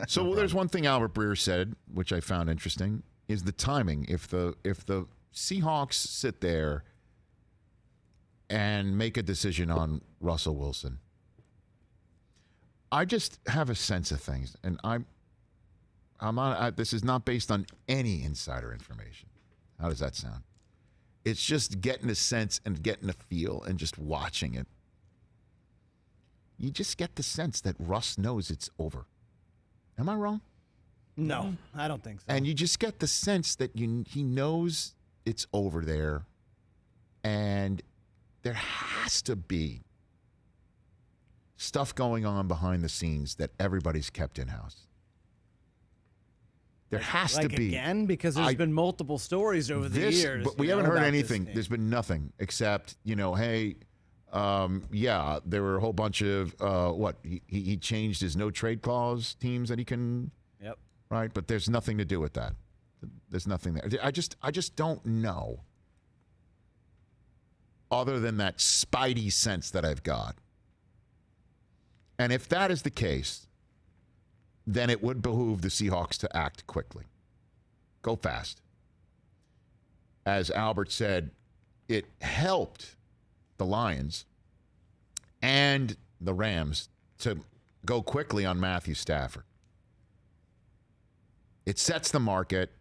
So there's one thing Albert Breer said, which I found interesting, is the timing. If the Seahawks sit there and make a decision on Russell Wilson, I just have a sense of things, and I'm not. This is not based on any insider information. How does that sound? It's just getting a sense and getting a feel and just watching it. You just get the sense that Russ knows it's over. Am I wrong? No, I don't think so. And you just get the sense that he knows it's over there, and there has to be stuff going on behind the scenes that everybody's kept in-house. There has to be. Again? Because there's been multiple stories over the years. But we haven't heard anything. There's been nothing except, hey, there were a whole bunch of, he changed his no-trade clause teams that he can. Yep. Right? But there's nothing to do with that. There's nothing there. I just don't know, other than that spidey sense that I've got. And if that is the case, then it would behoove the Seahawks to act quickly. Go fast. As Albert said, it helped the Lions and the Rams to go quickly on Matthew Stafford. It sets the market.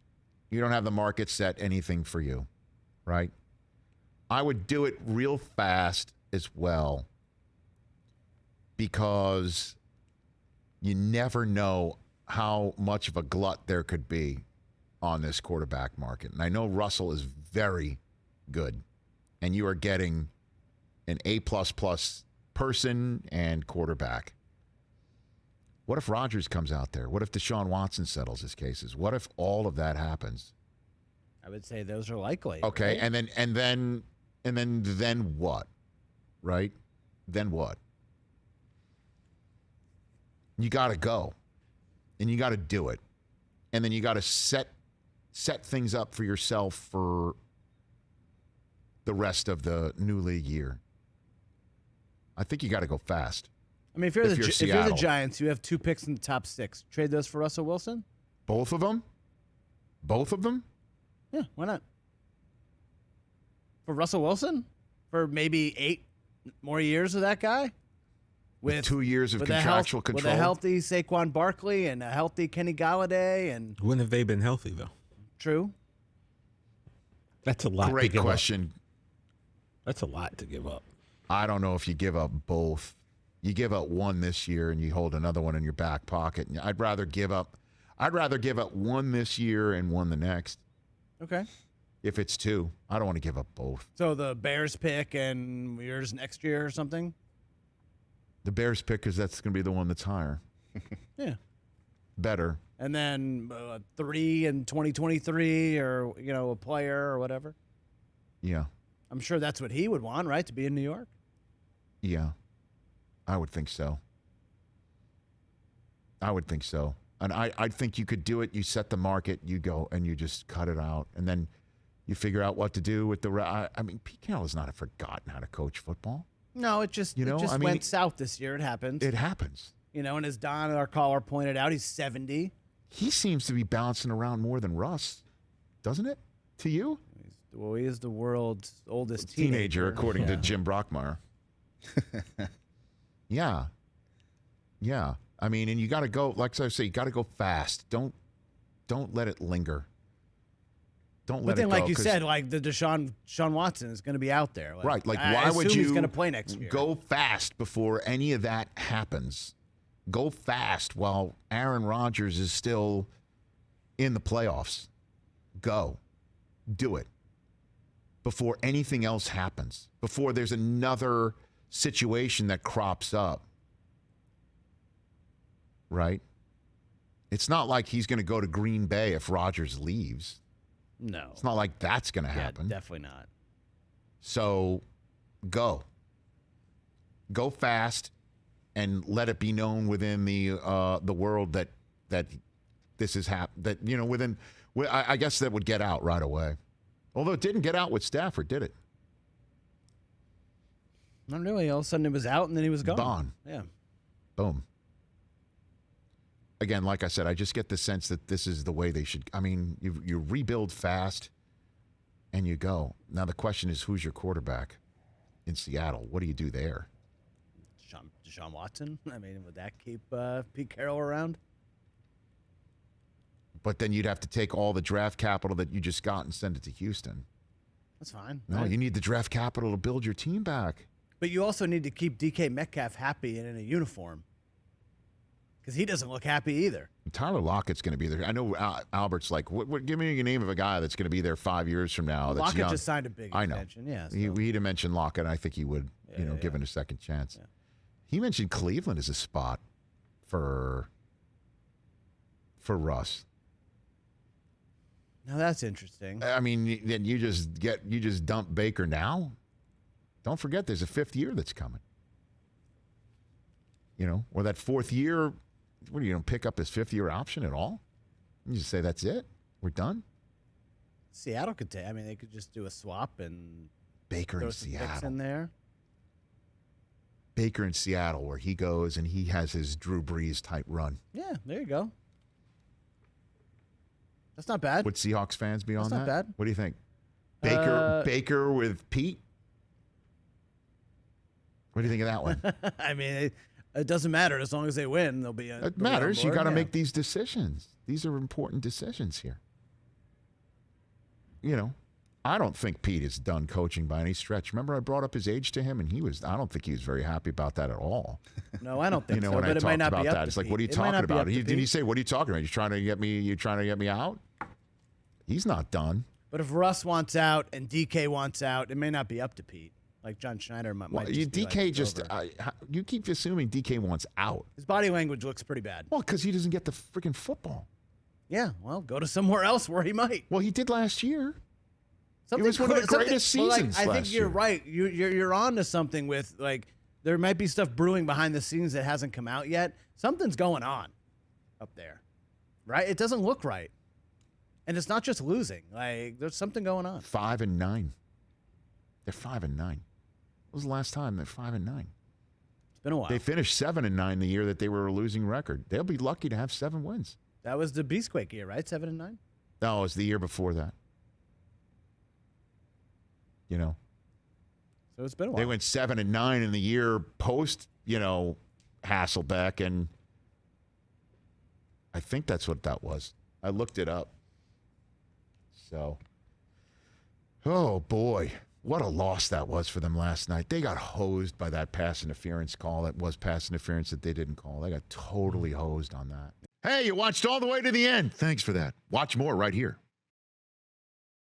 You don't have the market set anything for you, right? I would do it real fast as well, because you never know how much of a glut there could be on this quarterback market. And I know Russell is very good, and you are getting an A++ person and quarterback. What if Rodgers comes out there? What if Deshaun Watson settles his cases? What if all of that happens? I would say those are likely. Okay, right? and then what? Right? Then what? You got to go, and you got to do it, and then you got to set things up for yourself for the rest of the new league year. I think you got to go fast. I mean, if you're the Giants, you have 2 picks in the top 6. Trade those for Russell Wilson? Both of them? Yeah, why not? For Russell Wilson? For maybe 8 more years of that guy? With 2 years of contractual control. With a healthy Saquon Barkley and a healthy Kenny Galladay. And when have they been healthy, though? True. That's a lot to Great give question. Up. That's a lot to give up. I don't know if you give up both. You give up one this year and you hold another one in your back pocket. And I'd rather give up one this year and one the next. Okay. If it's 2, I don't want to give up both. So the Bears pick and yours next year or something? The Bears pick, because that's going to be the one that's higher. Yeah. Better. And then 3 in 2023, or a player or whatever. Yeah. I'm sure that's what he would want, right? To be in New York. Yeah, I would think so. And I think you could do it. You set the market, you go, and you just cut it out. And then you figure out what to do with the I mean, Pete Carroll has not forgotten how to coach football. No, it just went south this year. It happened. It happens. And as Don, our caller, pointed out, he's 70. He seems to be bouncing around more than Russ, doesn't it? To you? Well, he is the world's oldest teenager according to Jim Brockmeyer. Yeah. I mean, and you got to go, like I say, you got to go fast. Don't let it linger. Don't let it go. But then, like you said, like the Deshaun Watson is going to be out there. Right. Like, why would you he's going to play next year? Go fast before any of that happens. Go fast while Aaron Rodgers is still in the playoffs. Go. Do it. Before anything else happens. Before there's another situation that crops up. Right? It's not like he's going to go to Green Bay if Rodgers leaves. No. It's not like that's going to happen. Definitely not. So go. Go fast and let it be known within the world that this is within. I guess that would get out right away. Although it didn't get out with Stafford, did it? Not really. All of a sudden it was out and then he was gone. Gone. Yeah. Boom. again, like I said, I just get the sense that this is the way they should. I mean, you rebuild fast and you go. Now the question is, who's your quarterback in Seattle? What do you do there? Deshaun Watson? I mean, would that keep Pete Carroll around? But then you'd have to take all the draft capital that you just got and send it to Houston. That's fine. No, right? you need the draft capital to build your team back. But you also need to keep DK Metcalf happy and in a uniform. Because he doesn't look happy either. Tyler Lockett's going to be there. I know Albert's like, give me a name of a guy that's going to be there 5 years from now. That's Lockett young. just signed a big extension. Yeah, so. He'd have mentioned Lockett. I think he would, given a second chance. Yeah. He mentioned Cleveland as a spot for Russ. Now that's interesting. I mean, then you just dump Baker now. Don't forget, there's a 5th year that's coming. Or that 4th year. What are you going to pick up his 5th year option at all? You just say that's it. We're done. Seattle could take. I mean, they could just do a swap and Baker throw in some Seattle picks in there. Baker in Seattle, where he goes and he has his Drew Brees type run. Yeah, there you go. That's not bad. Would Seahawks fans be on that? That's not bad. What do you think? Baker with Pete? What do you think of that one? I mean, it doesn't matter as long as they win. They'll be. It matters. You got to make these decisions. These are important decisions here. I don't think Pete is done coaching by any stretch. Remember, I brought up his age to him, and I don't think he was very happy about that at all. No, I don't think so. When but I it might talked not about be up that, to it's like, Pete. what are you It might talking not be about? up to Did he Pete. say, what are you talking about? You trying to get me out? He's not done. But if Russ wants out and DK wants out, it may not be up to Pete. Like John Schneider might you keep assuming DK wants out. His body language looks pretty bad. Well, because he doesn't get the freaking football. Yeah, well, go to somewhere else where he might. Well, he did last year. Something it was one of the greatest seasons I think last you're year. right. You're on to something with, like, there might be stuff brewing behind the scenes that hasn't come out yet. Something's going on up there, right? It doesn't look right. And it's not just losing. Like, there's something going on. 5-9. They're 5-9. When was the last time they're 5-9? It's been a while. They finished 7-9 the year that they were a losing record. They'll be lucky to have 7 wins. That was the Beastquake year, right? 7-9? No, it was the year before that. So it's been a while. They went 7-9 in the year post, Hasselbeck, and I think that's what that was. I looked it up. So, oh boy, what a loss that was for them last night. They got hosed by that pass interference call. That was pass interference that they didn't call. They got totally hosed on that. Hey, you watched all the way to the end. Thanks for that. Watch more right here.